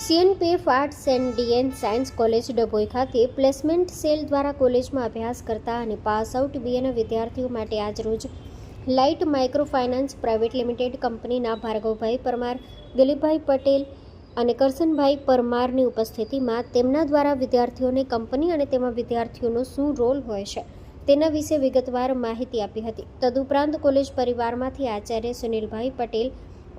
CNPF arts and DN science college Dabhoi ખાતે placement cell દ્વારા કોલેજમાં અભ્યાસ કરતા અને પાસ આઉટ BAના વિદ્યાર્થીઓ માટે આજરોજ light micro finance private limited કંપનીના ભાર્ગવભાઈ પરમાર, દિલીપભાઈ પટેલ અને કરસનભાઈ પરમારની ઉપસ્થિતિમાં તેમના દ્વારા વિદ્યાર્થીઓને કંપની અને તેમાં વિદ્યાર્થીઓનો શું રોલ હોય છે તેના વિશે વિગતવાર માહિતી આપી હતી. તદુપરાંત કોલેજ પરિવારમાંથી આચાર્ય સુનિલભાઈ પટેલ,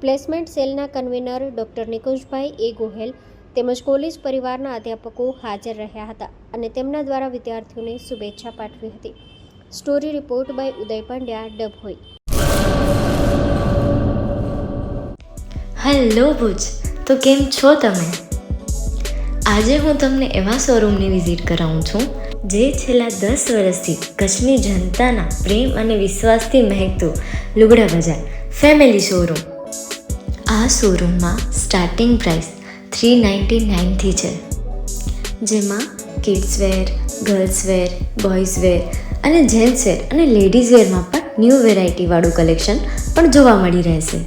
પ્લેસમેન્ટ સેલના કન્વીનર ડૉક્ટર નિકુંજભાઈ એ ગોહેલ તેમજ કોલેજ પરિવારના અધ્યાપકો હાજર રહ્યા હતા અને તેમના દ્વારા વિદ્યાર્થીઓને શુભેચ્છા પાઠવી હતી. Story report by Uday Pandya, Dabhoi. Hello Bhuj, તો કેમ છો તમે? આજે હું તમને એવા શોરૂમની વિઝિટ કરાવું છું જે છેલ્લા 10 વર્ષથી કચ્છની જનતાના પ્રેમ અને વિશ્વાસથી મહેકતું લુગડા બજાર ફેમિલી શોરૂમ. આ શોરૂમમાં સ્ટાર્ટિંગ પ્રાઇસ 399થી છે, જેમાં kids wear, girls wear, boys wear અને જેન્ટ્સ વેર અને લેડીઝ વેરમાં પણ ન્યૂ વેરાયટીવાળું કલેક્શન પણ જોવા મળી રહેશે.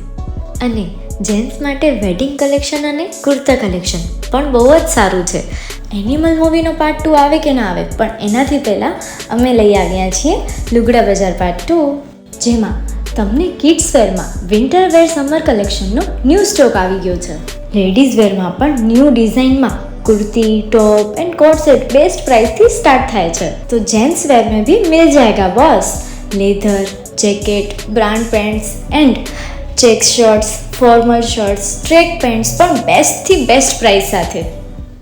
અને જેન્ટ્સ માટે વેડિંગ કલેક્શન અને કુર્તા કલેક્શન પણ બહુ જ સારું છે. એનિમલ મૂવીનો પાર્ટ 2 આવે કે ના આવે, પણ એનાથી પહેલાં અમે લઈ આવ્યા છીએ લુગડા બજાર પાર્ટ 2, જેમાં તમને કિડ્સ વેરમાં વિન્ટર વેર સમર કલેક્શનનો ન્યૂ સ્ટોક આવી ગયો છે. લેડીઝ વેરમાં પણ ન્યૂ ડિઝાઇનમાં kurti, top and coat set best price थी स्टार्ट थाय छे. तो जेंट्स वेर में भी मिल जाएगा boss. Leather, jacket, brand pants and check shirts, formal shirts, track pants પણ બેસ્ટ થી બેસ્ટ પ્રાઇસ સાથે.